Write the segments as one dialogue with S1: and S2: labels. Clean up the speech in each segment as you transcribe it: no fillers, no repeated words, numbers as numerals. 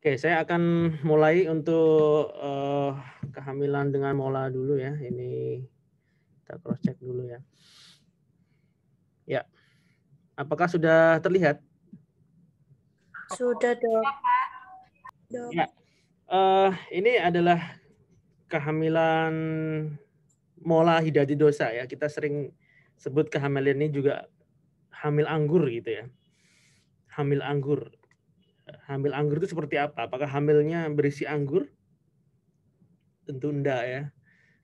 S1: Oke, saya akan mulai untuk kehamilan dengan mola dulu ya. Ini kita cross check dulu ya. Ya, apakah sudah terlihat?
S2: Sudah, Dok.
S1: Ya, ini adalah kehamilan mola hidatidosa ya. Kita sering sebut kehamilan ini juga hamil anggur gitu ya. Hamil anggur. Hamil anggur itu seperti apa? Apakah hamilnya berisi anggur? Tentu enggak ya.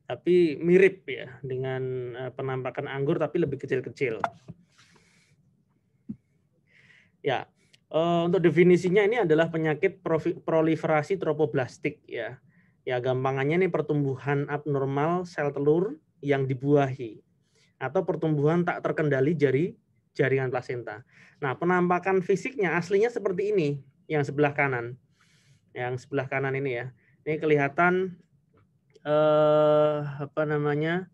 S1: Tapi mirip ya dengan penampakan anggur tapi lebih kecil-kecil. Ya, untuk definisinya ini adalah penyakit proliferasi tropoblastik ya. Ya, gampangannya ini pertumbuhan abnormal sel telur yang dibuahi atau pertumbuhan tak terkendali jaringan plasenta. Nah, penampakan fisiknya aslinya seperti ini, yang sebelah kanan. Yang sebelah kanan ini ya. Ini kelihatan apa namanya?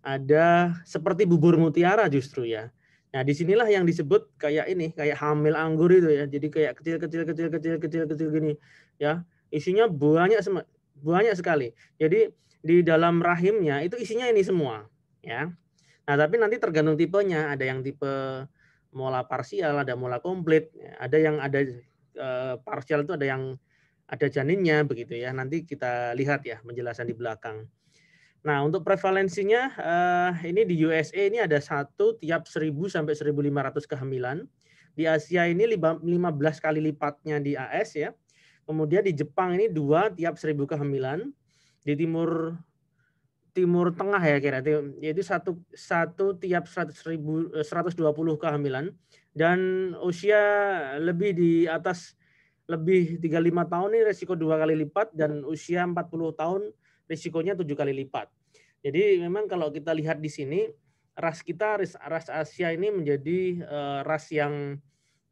S1: Ada seperti bubur mutiara justru ya. Nah, disinilah yang disebut kayak ini, kayak hamil anggur itu ya. Jadi kayak kecil gini ya. Isinya banyak sekali. Jadi di dalam rahimnya itu isinya ini semua ya. Nah, tapi nanti tergantung tipenya, ada yang tipe mola parsial, ada mola komplit, ada yang ada parsial itu ada yang ada janinnya begitu ya. Nanti kita lihat ya penjelasan di belakang. Nah, untuk prevalensinya ini di USA ini ada 1 tiap 1000 sampai 1500 kehamilan. Di Asia ini 15 kali lipatnya di AS ya. Kemudian di Jepang ini 2 tiap 1000 kehamilan. Di Timur Tengah ya kira yaitu satu tiap 120 kehamilan, dan usia lebih di atas lebih 35 tahun ini risiko 2 kali lipat, dan usia 40 tahun risikonya 7 kali lipat. Jadi memang kalau kita lihat di sini ras kita, ras Asia ini menjadi ras yang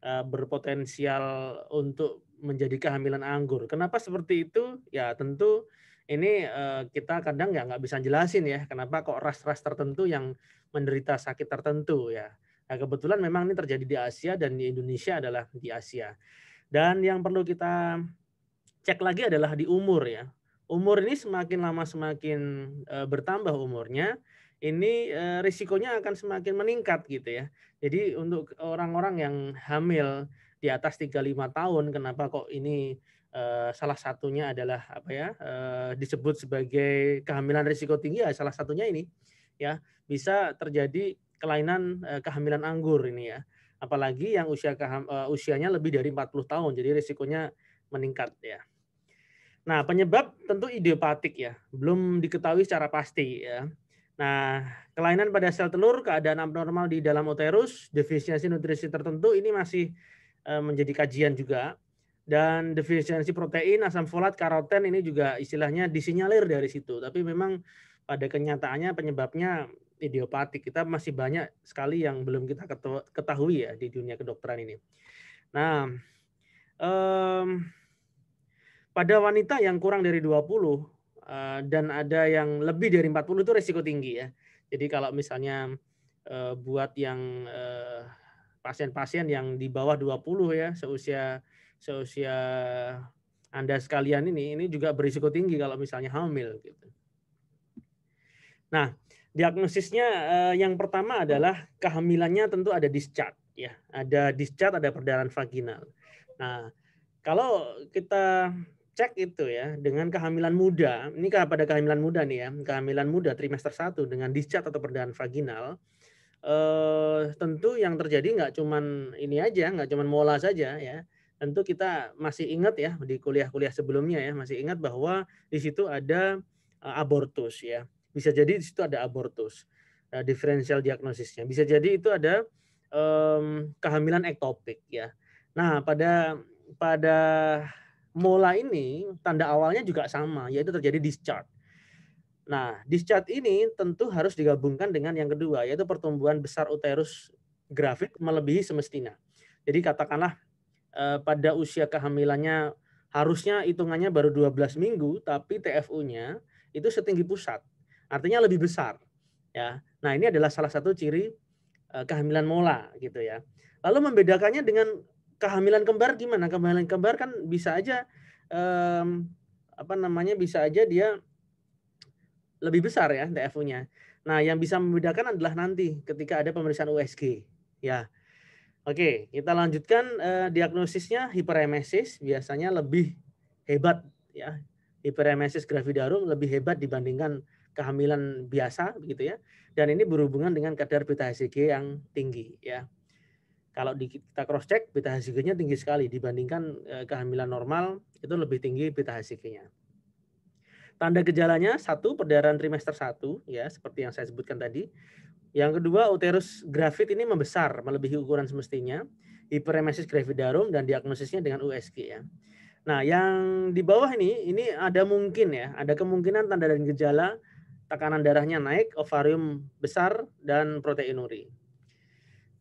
S1: berpotensial untuk menjadi kehamilan anggur. Kenapa seperti itu? Ya tentu ini kita kadang nggak bisa jelasin ya kenapa kok ras-ras tertentu yang menderita sakit tertentu ya. Nah, kebetulan memang ini terjadi di Asia dan di Indonesia adalah di Asia. Dan yang perlu kita cek lagi adalah di umur ya. Umur ini semakin lama semakin bertambah umurnya, ini risikonya akan semakin meningkat gitu ya. Jadi untuk orang-orang yang hamil di atas 35 tahun, kenapa kok ini salah satunya adalah apa ya disebut sebagai kehamilan risiko tinggi ya, salah satunya ini ya bisa terjadi kelainan kehamilan anggur ini ya. Apalagi yang usianya lebih dari 40 tahun, jadi risikonya meningkat ya. Nah, penyebab tentu idiopatik ya, belum diketahui secara pasti ya. Nah, kelainan pada sel telur, keadaan abnormal di dalam uterus, defisiensi nutrisi tertentu ini masih menjadi kajian juga. Dan defisiensi protein, asam folat, karoten ini juga istilahnya disinyalir dari situ. Tapi memang pada kenyataannya penyebabnya idiopatik. Kita masih banyak sekali yang belum kita ketahui ya di dunia kedokteran ini. Nah, pada wanita yang kurang dari 20 dan ada yang lebih dari 40 itu risiko tinggi ya. Jadi kalau misalnya buat yang pasien-pasien yang di bawah 20 ya, seusia Anda sekalian ini juga berisiko tinggi kalau misalnya hamil gitu. Nah, diagnosisnya yang pertama adalah kehamilannya tentu ada discharge ya. Ada discharge, ada perdarahan vaginal. Nah, kalau kita cek itu ya dengan kehamilan muda, ini pada kehamilan muda nih ya, kehamilan muda trimester 1 dengan discharge atau perdarahan vaginal, tentu yang terjadi nggak cuman ini aja, nggak cuman mola saja ya. Tentu kita masih ingat ya di kuliah-kuliah sebelumnya ya, masih ingat bahwa di situ ada abortus ya. Bisa jadi di situ ada abortus, diferensial diagnosisnya. Bisa jadi itu ada kehamilan ektopik ya. Nah, pada mola ini tanda awalnya juga sama, yaitu terjadi discharge. Nah, discharge ini tentu harus digabungkan dengan yang kedua, yaitu pertumbuhan besar uterus grafik melebihi semestinya. Jadi katakanlah pada usia kehamilannya harusnya hitungannya baru 12 minggu, tapi TFU-nya itu setinggi pusat. Artinya lebih besar. Ya. Nah, ini adalah salah satu ciri kehamilan mola gitu ya. Lalu membedakannya dengan kehamilan kembar gimana? Kehamilan kembar kan bisa aja bisa aja dia lebih besar ya TFU-nya. Nah, yang bisa membedakan adalah nanti ketika ada pemeriksaan USG. Ya, oke, kita lanjutkan diagnosisnya hiperemesis biasanya lebih hebat ya. Hiperemesis gravidarum lebih hebat dibandingkan kehamilan biasa begitu ya. Dan ini berhubungan dengan kadar beta HCG yang tinggi ya. Kalau kita cross check beta HCG-nya tinggi sekali dibandingkan kehamilan normal itu lebih tinggi beta HCG-nya. Tanda gejalanya satu perdarahan trimester 1 ya seperti yang saya sebutkan tadi. Yang kedua uterus gravid ini membesar melebihi ukuran semestinya, hiperemesis gravidarum dan diagnosisnya dengan USG ya. Nah, yang di bawah ini ada mungkin ya, ada kemungkinan tanda dan gejala tekanan darahnya naik, ovarium besar dan proteinuri.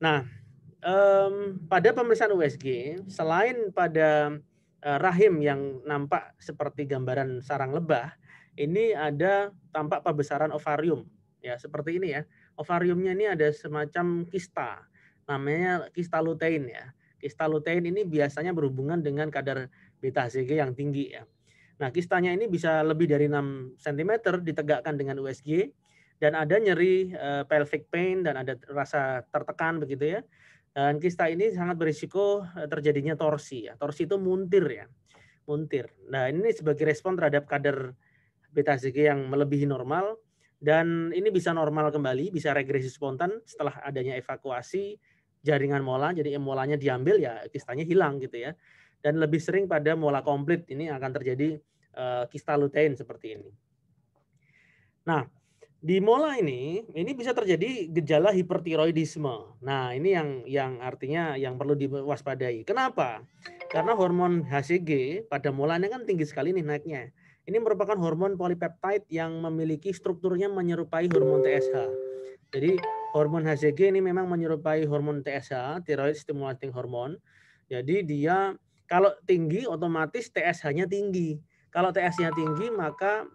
S1: Nah, pada pemeriksaan USG selain pada rahim yang nampak seperti gambaran sarang lebah, ini ada tampak pembesaran ovarium ya seperti ini ya. Ovariumnya ini ada semacam kista, namanya kista lutein ya. Kista lutein ini biasanya berhubungan dengan kadar beta HCG yang tinggi ya. Nah, kistanya ini bisa lebih dari 6 cm ditegakkan dengan USG dan ada nyeri pelvic pain dan ada rasa tertekan begitu ya. Dan kista ini sangat berisiko terjadinya torsi ya. Torsi itu muntir ya. Muntir. Nah, ini sebagai respon terhadap kadar beta HCG yang melebihi normal dan ini bisa normal kembali, bisa regresi spontan setelah adanya evakuasi jaringan mola. Jadi molanya diambil ya kistanya hilang gitu ya. Dan lebih sering pada mola komplit ini akan terjadi kista lutein seperti ini. Nah, di mola ini bisa terjadi gejala hipertiroidisme. Nah, ini yang artinya yang perlu diwaspadai. Kenapa? Karena hormon HCG pada mola ini kan tinggi sekali nih naiknya. Ini merupakan hormon polipeptide yang memiliki strukturnya menyerupai hormon TSH. Jadi hormon HCG ini memang menyerupai hormon TSH, thyroid stimulating hormone. Jadi dia kalau tinggi otomatis TSH-nya tinggi. Kalau TSH-nya tinggi maka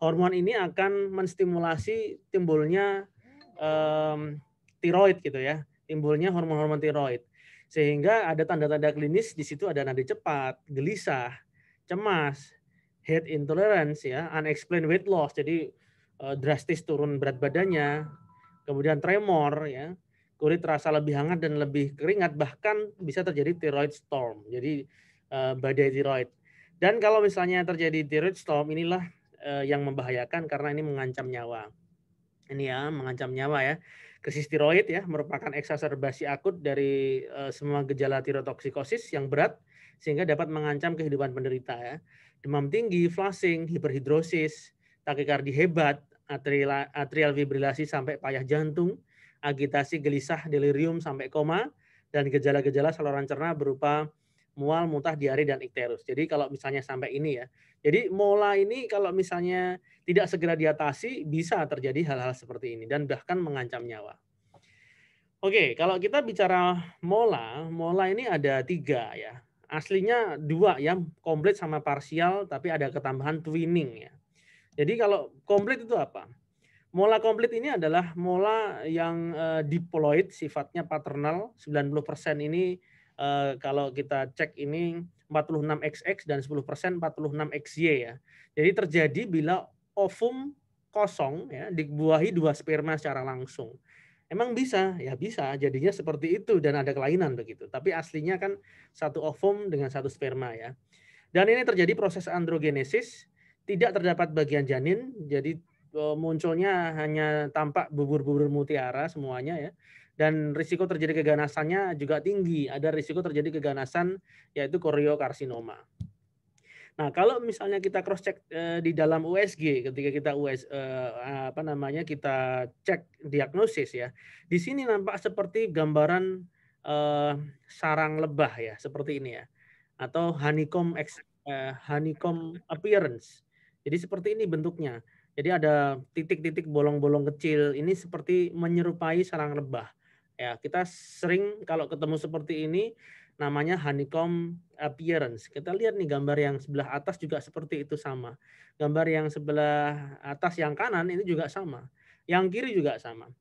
S1: hormon ini akan menstimulasi timbulnya tiroid gitu ya, timbulnya hormon-hormon tiroid. Sehingga ada tanda-tanda klinis di situ ada nadi cepat, gelisah, cemas, heat intolerance ya, unexplained weight loss. Jadi drastis turun berat badannya, kemudian tremor ya, kulit terasa lebih hangat dan lebih keringat, bahkan bisa terjadi thyroid storm. Jadi badai tiroid. Dan kalau misalnya terjadi thyroid storm inilah yang membahayakan karena ini mengancam nyawa. Ini ya mengancam nyawa ya. Krisis tiroid ya merupakan eksaserbasi akut dari semua gejala tirotoksikosis yang berat sehingga dapat mengancam kehidupan penderita ya. Demam tinggi, flushing, hiperhidrosis, takikardi hebat, atrial fibrilasi sampai payah jantung, agitasi gelisah, delirium sampai koma, dan gejala-gejala saluran cerna berupa mual, muntah, diare, dan ikterus. Jadi kalau misalnya sampai ini ya. Jadi mola ini kalau misalnya tidak segera diatasi bisa terjadi hal-hal seperti ini dan bahkan mengancam nyawa. Oke, kalau kita bicara mola ini ada 3 ya. Aslinya 2 ya, komplit sama parsial tapi ada ketambahan twinning ya. Jadi kalau komplit itu apa? Mola komplit ini adalah mola yang diploid sifatnya paternal, 90% ini kalau kita cek ini 46XX dan 10% 46XY ya. Jadi terjadi bila ovum kosong ya dibuahi 2 sperma secara langsung. Emang bisa? Ya bisa, jadinya seperti itu dan ada kelainan begitu. Tapi aslinya kan satu ovum dengan satu sperma ya. Dan ini terjadi proses androgenesis, tidak terdapat bagian janin, jadi munculnya hanya tampak bubur-bubur mutiara semuanya ya. Dan risiko terjadi keganasannya juga tinggi. Ada risiko terjadi keganasan yaitu koriokarsinoma. Nah, kalau misalnya kita cross check di dalam USG ketika kita kita cek diagnosis ya. Di sini nampak seperti gambaran sarang lebah ya, seperti ini ya. Atau honeycomb appearance. Jadi seperti ini bentuknya. Jadi ada titik-titik bolong-bolong kecil. Ini seperti menyerupai sarang lebah. Ya, kita sering kalau ketemu seperti ini namanya honeycomb appearance. Kita lihat nih gambar yang sebelah atas juga seperti itu sama. Gambar yang sebelah atas yang kanan ini juga sama. Yang kiri juga sama.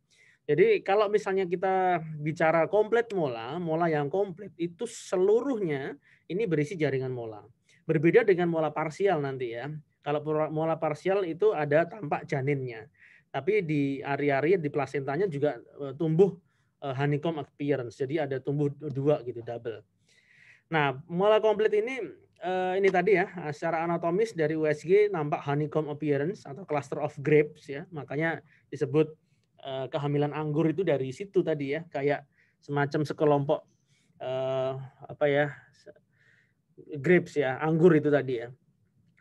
S1: Jadi kalau misalnya kita bicara komplit mola, mola yang komplit itu seluruhnya ini berisi jaringan mola. Berbeda dengan mola parsial nanti ya. Kalau mola parsial itu ada tampak janinnya. Tapi di ari-ari di plasentanya juga tumbuh honeycomb appearance. Jadi ada tumbuh dua gitu, double. Nah, mola komplit ini tadi ya, secara anatomis dari USG nampak honeycomb appearance atau cluster of grapes ya. Makanya disebut kehamilan anggur itu dari situ tadi ya, kayak semacam sekelompok apa ya, grapes ya, anggur itu tadi ya.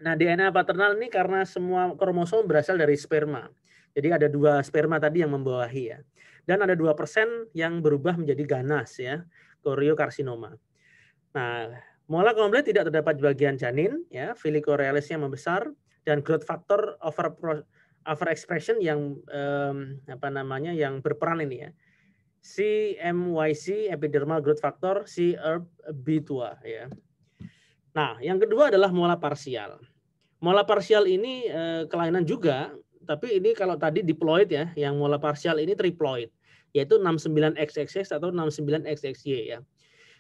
S1: Nah, DNA paternal ini karena semua kromosom berasal dari sperma. Jadi ada 2 sperma tadi yang membawahi ya. Dan ada 2% yang berubah menjadi ganas ya, koriokarsinoma. Nah, mola komplit tidak terdapat di bagian janin ya, filicorialisnya membesar dan growth factor overexpression yang apa namanya yang berperan ini ya. CMYC epidermal growth factor CERB2 ya. Nah, yang kedua adalah mola parsial. Mola parsial ini kelainan juga, tapi ini kalau tadi diploid ya, yang mola parsial ini triploid, yaitu 69XXX atau 69XXY ya.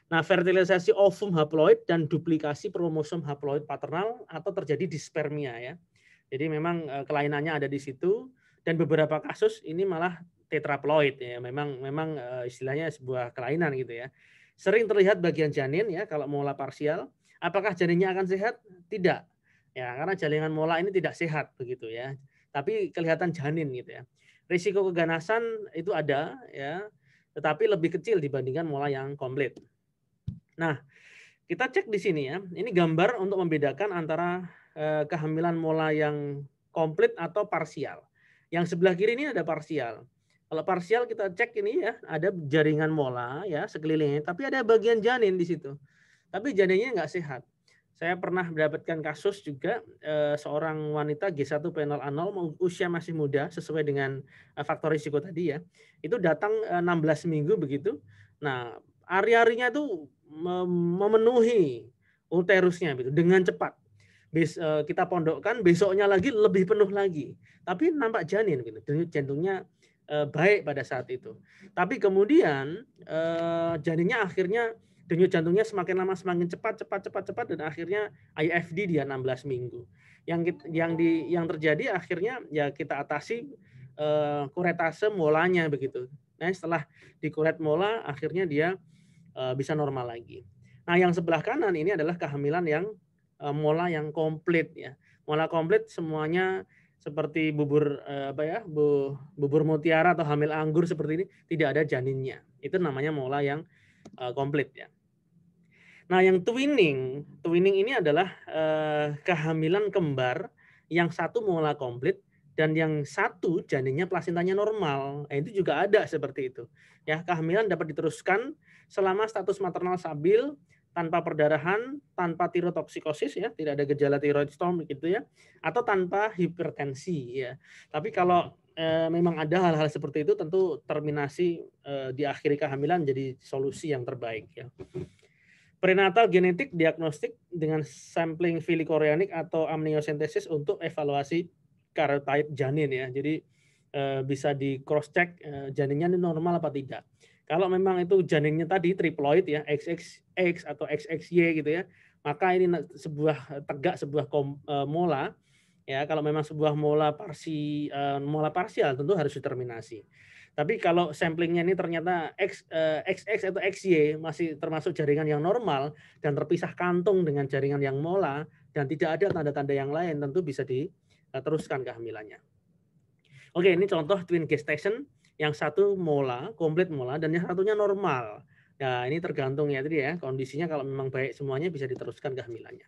S1: Nah, fertilisasi ovum haploid dan duplikasi kromosom haploid paternal atau terjadi dispermia ya. Jadi memang kelainannya ada di situ dan beberapa kasus ini malah tetraploid ya. Memang istilahnya sebuah kelainan gitu ya. Sering terlihat bagian janin ya kalau mola parsial. Apakah janinnya akan sehat? Tidak. Ya, karena jaringan mola ini tidak sehat begitu ya. Tapi kelihatan janin gitu ya. Risiko keganasan itu ada ya, tetapi lebih kecil dibandingkan mola yang komplit. Nah, kita cek di sini ya. Ini gambar untuk membedakan antara kehamilan mola yang komplit atau parsial. Yang sebelah kiri ini ada parsial. Kalau parsial kita cek ini ya, ada jaringan mola ya sekelilingnya, tapi ada bagian janin di situ. Tapi janinnya nggak sehat. Saya pernah mendapatkan kasus juga seorang wanita G1-PNol A0 usia masih muda sesuai dengan faktor risiko tadi ya. Itu datang 16 minggu begitu. Nah, ari-arinya itu memenuhi uterusnya gitu dengan cepat. Kita pondokkan besoknya lagi lebih penuh lagi. Tapi nampak janin gitu. Jantungnya baik pada saat itu. Tapi kemudian janinnya akhirnya denyut jantungnya semakin lama semakin cepat dan akhirnya IFD dia 16 minggu. Yang terjadi akhirnya ya kita atasi kuretase molanya begitu. Nah, setelah dikuret mola akhirnya dia bisa normal lagi. Nah, yang sebelah kanan ini adalah kehamilan yang mola yang komplit ya. Mola komplit semuanya seperti bubur bubur mutiara atau hamil anggur seperti ini, tidak ada janinnya. Itu namanya mola yang komplit ya. Nah, yang twinning ini adalah kehamilan kembar yang satu mola komplit dan yang satu janinnya plasentanya normal. Nah, itu juga ada seperti itu. Ya, kehamilan dapat diteruskan selama status maternal stabil, tanpa perdarahan, tanpa tirotoksikosis ya, tidak ada gejala thyroid storm gitu ya, atau tanpa hipertensi ya. Tapi kalau memang ada hal-hal seperti itu, tentu terminasi di akhir kehamilan jadi solusi yang terbaik ya. Prenatal genetik diagnostik dengan sampling filicorianic atau amniocentesis untuk evaluasi karyotype janin ya. Jadi bisa di cross check janinnya ini normal apa tidak. Kalau memang itu janinnya tadi triploid ya, XXX atau XXY gitu ya, maka ini tegak sebuah mola ya. Kalau memang sebuah mola parsial tentu harus diterminasi. Tapi kalau samplingnya ini ternyata XX atau XY masih termasuk jaringan yang normal dan terpisah kantung dengan jaringan yang mola dan tidak ada tanda-tanda yang lain, tentu bisa diteruskan kehamilannya. Oke, ini contoh twin gestation, yang satu mola, komplit mola, dan yang satunya normal. Nah, ini tergantung ya tadi ya, kondisinya kalau memang baik semuanya bisa diteruskan kehamilannya.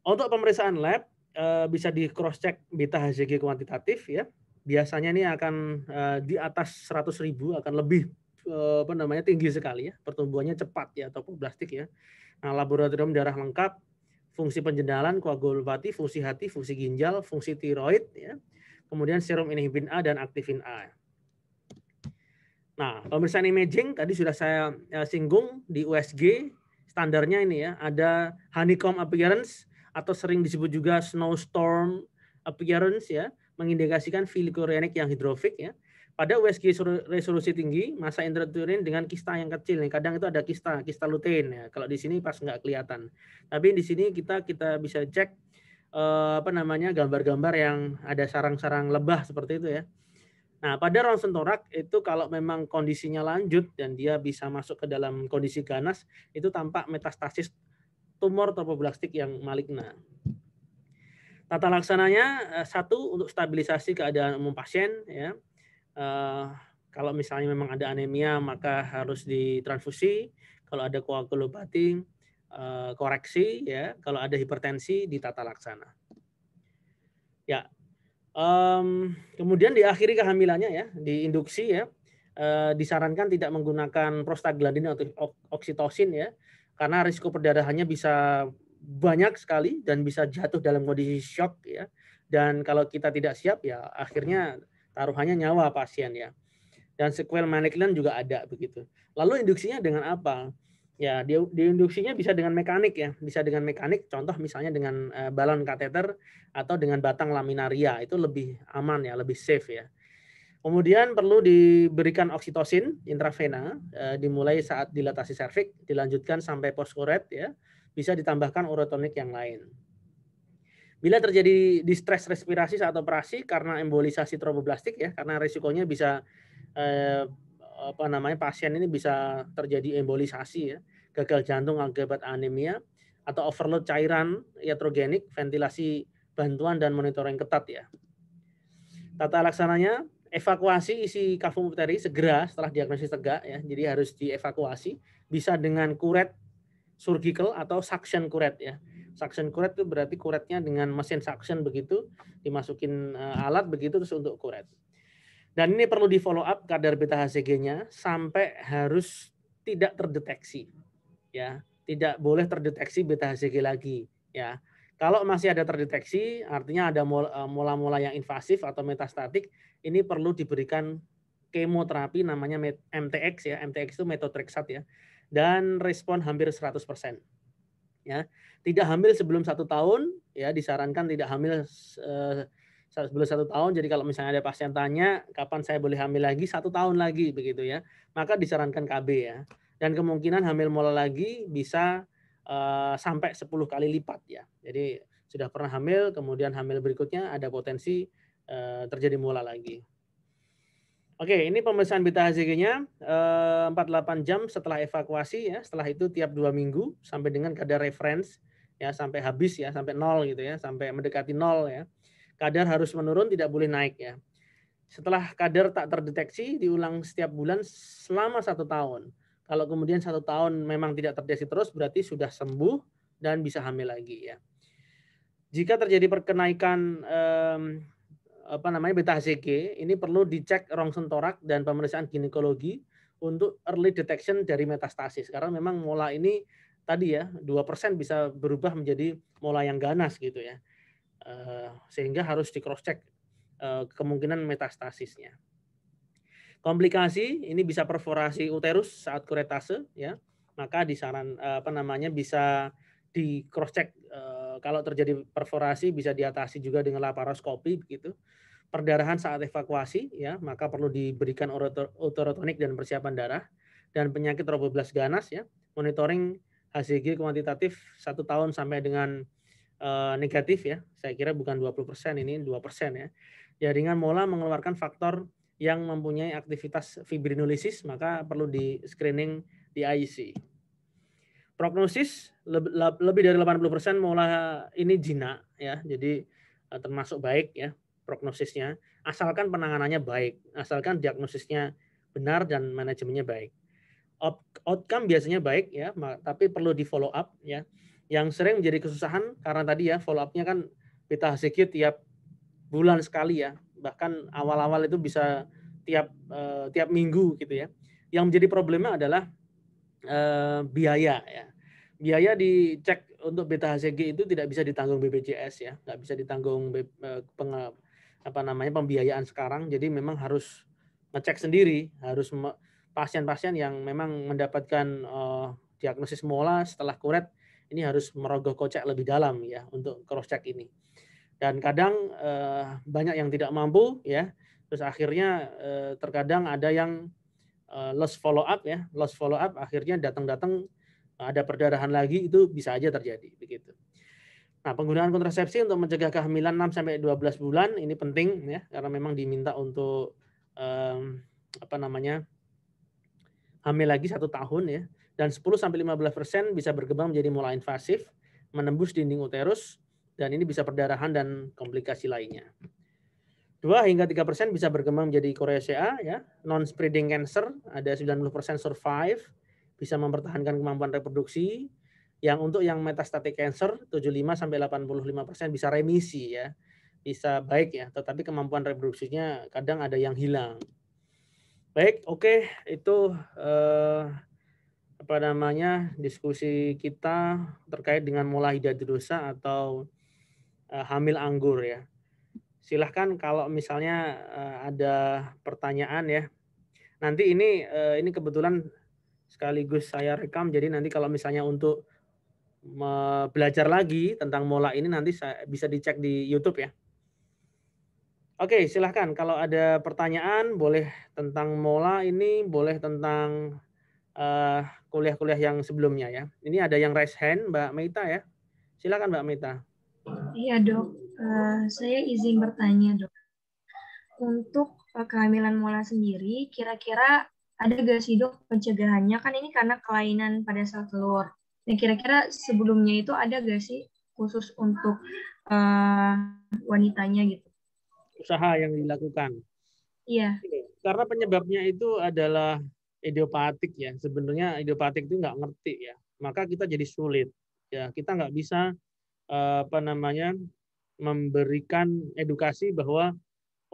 S1: Untuk pemeriksaan lab, bisa di cross check beta HCG kuantitatif ya. Biasanya ini akan di atas 100.000, akan lebih tinggi sekali ya, pertumbuhannya cepat ya, topoblastik ya. Nah, laboratorium darah lengkap, fungsi penjendalan, koagulopati, fungsi hati, fungsi ginjal, fungsi tiroid ya. Kemudian serum inhibin A dan aktifin A. Nah, pemeriksaan imaging tadi sudah saya singgung di USG, standarnya ini ya, ada honeycomb appearance atau sering disebut juga snowstorm appearance ya, mengindikasikan filicorianic yang hidrofik ya. Pada USG resolusi tinggi, massa intrauterin dengan kista yang kecil nih. Kadang itu ada kista lutein ya. Kalau di sini pas nggak kelihatan. Tapi di sini kita bisa cek gambar-gambar yang ada sarang-sarang lebah seperti itu ya. Nah, pada ronsen torak itu kalau memang kondisinya lanjut dan dia bisa masuk ke dalam kondisi ganas, itu tampak metastasis tumor tromboblastik yang maligna. Tata laksananya satu, untuk stabilisasi keadaan umum pasien ya. Kalau misalnya memang ada anemia maka harus ditransfusi, kalau ada koagulopati koreksi ya, kalau ada hipertensi ditata laksana. Ya. Kemudian diakhiri kehamilannya ya, diinduksi ya. Disarankan tidak menggunakan prostaglandin atau oksitosin ya, karena risiko perdarahannya bisa banyak sekali dan bisa jatuh dalam kondisi shock ya. Dan kalau kita tidak siap ya akhirnya taruhannya nyawa pasien ya. Dan sequel malignan juga ada begitu. Lalu induksinya dengan apa? Ya, diinduksinya bisa dengan mekanik ya, bisa dengan mekanik. Contoh misalnya dengan balon kateter atau dengan batang laminaria, itu lebih aman ya, lebih safe ya. Kemudian perlu diberikan oksitosin intravena, dimulai saat dilatasi serviks, dilanjutkan sampai postcored ya. Bisa ditambahkan urotonik yang lain. Bila terjadi distress respirasi saat operasi karena embolisasi tromboblastik ya, karena risikonya bisa pasien ini bisa terjadi embolisasi ya, gagal jantung akibat anemia atau overload cairan iatrogenik, ventilasi bantuan dan monitoring ketat ya. Tata laksananya evakuasi isi kavum-puteri segera setelah diagnosis tegak ya. Jadi harus dievakuasi, bisa dengan kuret surgical atau suction kuret ya. Suction kuret itu berarti kuretnya dengan mesin suction begitu, dimasukin alat begitu terus untuk kuret. Dan ini perlu di follow up kadar beta HCG-nya sampai harus tidak terdeteksi. Ya, tidak boleh terdeteksi beta HCG lagi ya. Kalau masih ada terdeteksi, artinya ada mola-mola yang invasif atau metastatik, ini perlu diberikan kemoterapi namanya MTX ya. MTX itu methotrexate ya. Dan respon hampir 100%. Ya. Tidak hamil sebelum 1 tahun ya, disarankan tidak hamil sebelum 1 tahun. Jadi kalau misalnya ada pasien tanya kapan saya boleh hamil lagi, 1 tahun lagi begitu ya, maka disarankan KB ya. Dan kemungkinan hamil mula lagi bisa sampai 10 kali lipat ya. Jadi sudah pernah hamil, kemudian hamil berikutnya ada potensi terjadi mula lagi. Oke, ini pemeriksaan beta HCG-nya 48 jam setelah evakuasi ya. Setelah itu tiap 2 minggu sampai dengan kadar reference ya, sampai habis ya, sampai 0 gitu ya, sampai mendekati 0 ya. Kadar harus menurun, tidak boleh naik ya. Setelah kadar tak terdeteksi, diulang setiap bulan selama 1 tahun. Kalau kemudian 1 tahun memang tidak terdeteksi terus, berarti sudah sembuh dan bisa hamil lagi ya. Jika terjadi perkenaikan beta HCG, ini perlu dicek rongsen torak dan pemeriksaan ginekologi untuk early detection dari metastasis. Karena memang mola ini tadi ya 2% bisa berubah menjadi mola yang ganas gitu ya. Sehingga harus di cross check kemungkinan metastasisnya. Komplikasi ini bisa perforasi uterus saat kuretase ya. Maka bisa di cross check kalau terjadi perforasi bisa diatasi juga dengan laparoskopi begitu. Perdarahan saat evakuasi ya, maka perlu diberikan uterotonik dan persiapan darah, dan penyakit tromboblast ganas ya, monitoring HCG kuantitatif 1 tahun sampai dengan negatif ya. Saya kira bukan 20%, ini 2% ya. Jaringan mola mengeluarkan faktor yang mempunyai aktivitas fibrinolisis, maka perlu di screening di IC. Prognosis lebih dari 80% mola ini jinak ya. Jadi termasuk baik ya prognosisnya, asalkan penanganannya baik, asalkan diagnosisnya benar dan manajemennya baik. Outcome biasanya baik ya, tapi perlu di follow up ya. Yang sering menjadi kesusahan karena tadi ya follow up-nya kan beta HCG tiap bulan sekali ya, bahkan awal-awal itu bisa tiap minggu gitu ya. Yang menjadi problemnya adalah biaya ya. Biaya dicek untuk beta HCG itu tidak bisa ditanggung BPJS ya, nggak bisa ditanggung pembiayaan sekarang. Jadi memang harus ngecek sendiri, harus pasien-pasien yang memang mendapatkan diagnosis mola setelah kuret ini harus merogoh kocek lebih dalam ya untuk cross check ini. Dan kadang banyak yang tidak mampu ya, terus akhirnya terkadang ada yang lost follow up ya, lost follow up akhirnya datang-datang ada perdarahan lagi, itu bisa aja terjadi begitu. Nah, penggunaan kontrasepsi untuk mencegah kehamilan 6 sampai 12 bulan ini penting ya, karena memang diminta untuk hamil lagi 1 tahun ya, dan 10 sampai 15% bisa berkembang menjadi mola invasif, menembus dinding uterus, dan ini bisa perdarahan dan komplikasi lainnya. 2 hingga 3% bisa berkembang menjadi chorea ya, non-spreading cancer, ada 90% survive, bisa mempertahankan kemampuan reproduksi. Yang untuk yang metastatic cancer 75 sampai 85% bisa remisi ya. Bisa baik ya, tetapi kemampuan reproduksinya kadang ada yang hilang. Baik, oke, itu diskusi kita terkait dengan mola hidatidrosa atau hamil anggur ya. Silahkan kalau misalnya ada pertanyaan ya. Nanti ini kebetulan sekaligus saya rekam, jadi nanti kalau misalnya untuk belajar lagi tentang mola ini nanti bisa dicek di YouTube ya. Oke, silahkan kalau ada pertanyaan, boleh tentang mola ini, boleh tentang kuliah-kuliah yang sebelumnya ya. Ini ada yang raise hand, Mbak Meita ya. Silakan Mbak Meita.
S2: Iya dok, saya izin bertanya dok. Untuk kehamilan mola sendiri, kira-kira ada gak sih dok pencegahannya? Kan ini karena kelainan pada sel telur. Nah kira-kira sebelumnya itu ada gak sih khusus untuk wanitanya gitu?
S1: Usaha yang dilakukan.
S2: Iya.
S1: Karena penyebabnya itu adalah idiopatik ya. Sebenarnya idiopatik itu nggak ngerti ya. Maka kita jadi sulit. Ya, kita nggak bisa memberikan edukasi bahwa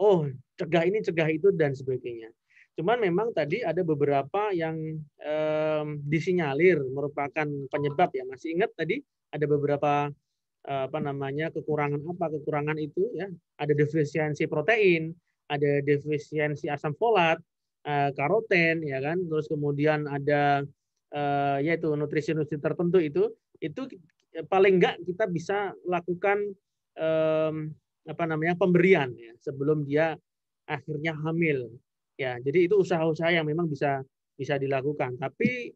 S1: oh cegah ini cegah itu dan sebagainya. Cuman memang tadi ada beberapa yang disinyalir merupakan penyebab ya. Masih ingat tadi ada beberapa kekurangan itu ya. Ada defisiensi protein, ada defisiensi asam folat, karoten ya kan. Terus kemudian ada yaitu nutrisi-nutrisi tertentu itu paling enggak kita bisa lakukan pemberian ya sebelum dia akhirnya hamil. Ya, jadi itu usaha-usaha yang memang bisa dilakukan. Tapi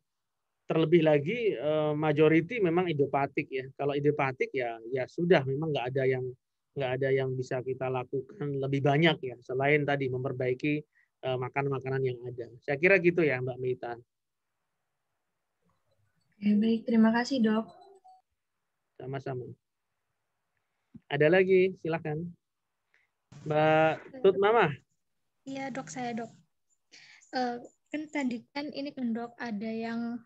S1: terlebih lagi majority memang idiopatik ya. Kalau idiopatik ya sudah memang nggak ada yang bisa kita lakukan lebih banyak ya selain tadi memperbaiki makanan-makanan yang ada. Saya kira gitu ya Mbak Meita.
S2: Oke, baik, terima kasih dok.
S1: Sama-sama. Ada lagi, silakan. Mbak Tut Mama.
S3: Iya dok, saya dok. Kan tadi kan ini kan dok ada yang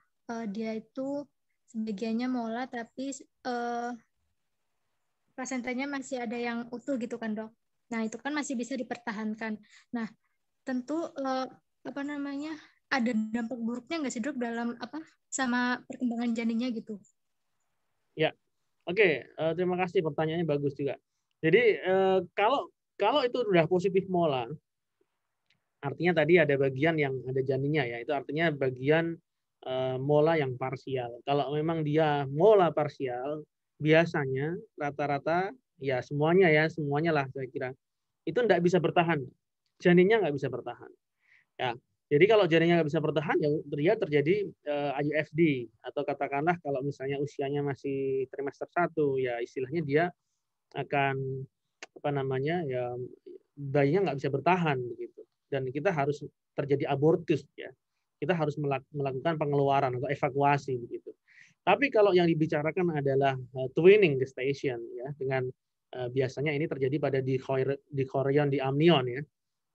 S3: dia itu sebagiannya mola tapi plasentanya masih ada yang utuh gitu kan dok. Nah itu kan masih bisa dipertahankan. Nah tentu ada dampak buruknya nggak sih dok dalam sama perkembangan janinnya gitu?
S1: Ya, oke. Terima kasih pertanyaannya bagus juga. Jadi kalau itu sudah positif mola, artinya tadi ada bagian yang ada janinnya ya, itu artinya bagian mola yang parsial. Kalau memang dia mola parsial, biasanya rata-rata ya semuanya lah saya kira itu tidak bisa bertahan, janinnya nggak bisa bertahan. Ya, jadi kalau janinnya nggak bisa bertahan ya dia terjadi IUFD atau katakanlah kalau misalnya usianya masih trimester 1 ya istilahnya dia akan ya bayinya nggak bisa bertahan begitu dan kita harus terjadi abortus ya kita harus melakukan pengeluaran atau evakuasi begitu. Tapi kalau yang dibicarakan adalah twinning gestation ya dengan biasanya ini terjadi pada dichorion di amnion ya.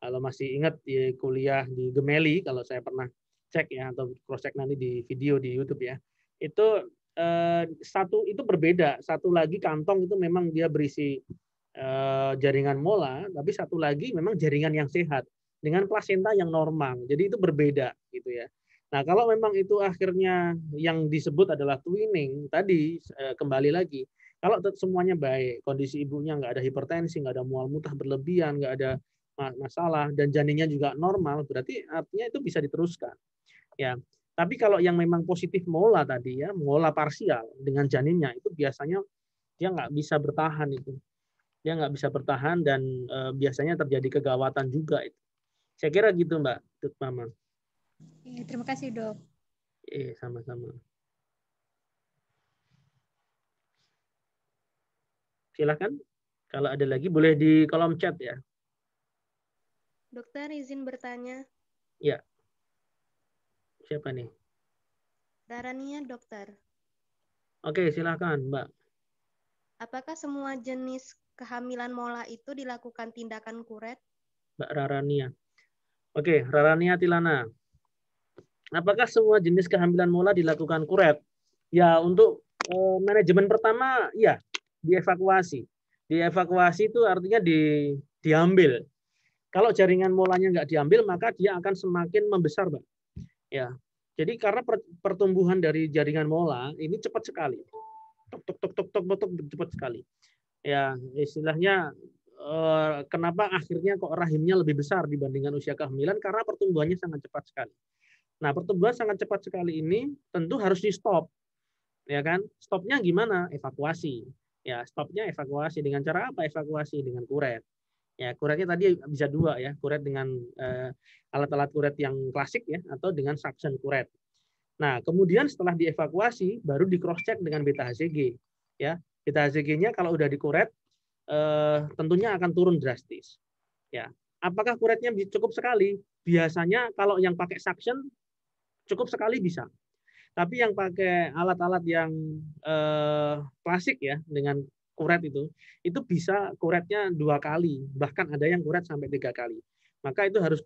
S1: Kalau masih ingat di kuliah di Gemelli kalau saya pernah cek ya atau cross check nanti di video di YouTube ya. Itu satu itu berbeda, satu lagi kantong itu memang dia berisi jaringan mola, tapi satu lagi memang jaringan yang sehat dengan plasenta yang normal. Jadi itu berbeda gitu ya. Nah, kalau memang itu akhirnya yang disebut adalah twinning tadi kembali lagi, kalau semuanya baik, kondisi ibunya nggak ada hipertensi, nggak ada mual muntah berlebihan, nggak ada masalah dan janinnya juga normal, berarti artinya itu bisa diteruskan. Ya. Tapi kalau yang memang positif mola tadi ya, mola parsial dengan janinnya itu biasanya dia nggak bisa bertahan itu. Dia nggak bisa bertahan dan biasanya terjadi kegawatan juga itu. Saya kira gitu Mbak Tut Mama.
S3: Terima kasih dok.
S1: Sama-sama. Silakan. Kalau ada lagi boleh di kolom chat ya.
S4: Dokter izin bertanya.
S1: Ya. Siapa nih?
S4: Rarania dokter.
S1: Oke, silakan Mbak.
S4: Apakah semua jenis kehamilan mola itu dilakukan tindakan kuret?
S1: Mbak Rarania. Oke, Rarania Tilana. Apakah semua jenis kehamilan mola dilakukan kuret? Ya, untuk manajemen pertama, ya, dievakuasi. Dievakuasi itu artinya diambil. Kalau jaringan molanya nggak diambil, maka dia akan semakin membesar, Mbak. Ya, jadi karena pertumbuhan dari jaringan mola ini cepat sekali, tok cepat sekali. Ya, istilahnya kenapa akhirnya kok rahimnya lebih besar dibandingkan usia kehamilan karena pertumbuhannya sangat cepat sekali. Nah, pertumbuhan sangat cepat sekali ini tentu harus di stop, ya kan? Stopnya gimana? Evakuasi. Ya, stopnya evakuasi dengan cara apa? Evakuasi dengan kuret. Ya, kuretnya tadi bisa dua ya, kuret dengan alat-alat kuret yang klasik ya, atau dengan suction kuret. Nah, kemudian setelah dievakuasi, baru di cross check dengan beta HCG. Ya, beta HCG-nya kalau udah dikuret, tentunya akan turun drastis. Ya, apakah kuretnya cukup sekali? Biasanya kalau yang pakai suction cukup sekali bisa. Tapi yang pakai alat-alat yang klasik ya dengan kuret itu bisa kuretnya 2 kali, bahkan ada yang kuret sampai 3 kali. Maka itu harus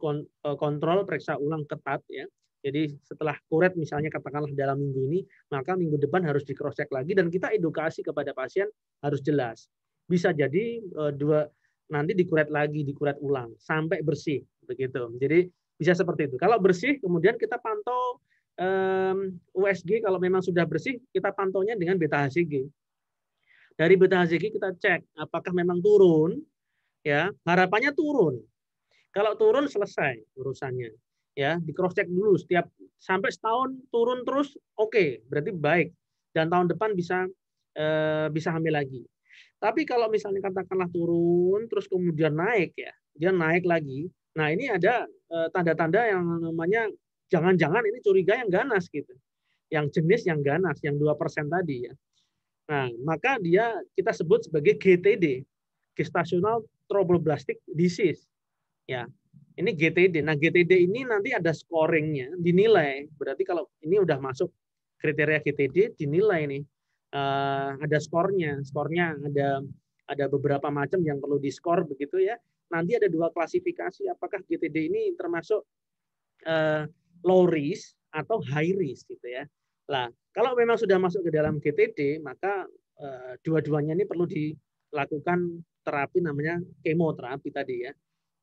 S1: kontrol, periksa ulang ketat ya. Jadi setelah kuret misalnya katakanlah dalam minggu ini, maka minggu depan harus di cross check lagi dan kita edukasi kepada pasien harus jelas. Bisa jadi nanti dikuret lagi, dikuret ulang sampai bersih begitu. Jadi bisa seperti itu. Kalau bersih kemudian kita pantau USG kalau memang sudah bersih, kita pantaunya dengan beta HCG. Dari beta HCG kita cek apakah memang turun, ya harapannya turun. Kalau turun selesai urusannya, ya di cross check dulu setiap sampai setahun turun terus, oke, berarti baik dan tahun depan bisa hamil lagi. Tapi kalau misalnya katakanlah turun terus kemudian naik ya, dia naik lagi. Nah ini ada tanda-tanda yang namanya jangan-jangan ini curiga yang ganas gitu. Yang jenis yang ganas, yang 2% tadi ya. Nah, maka kita sebut sebagai GTD, gestational trophoblastic disease. Ya. Ini GTD. Nah, GTD ini nanti ada scoringnya, dinilai. Berarti kalau ini udah masuk kriteria GTD, dinilai nih. Ada skornya. Skornya ada beberapa macam yang perlu diskor begitu ya. Nanti ada 2 klasifikasi apakah GTD ini termasuk low risk atau high risk gitu ya. Nah, kalau memang sudah masuk ke dalam GTD, maka dua-duanya ini perlu dilakukan terapi namanya kemoterapi tadi ya.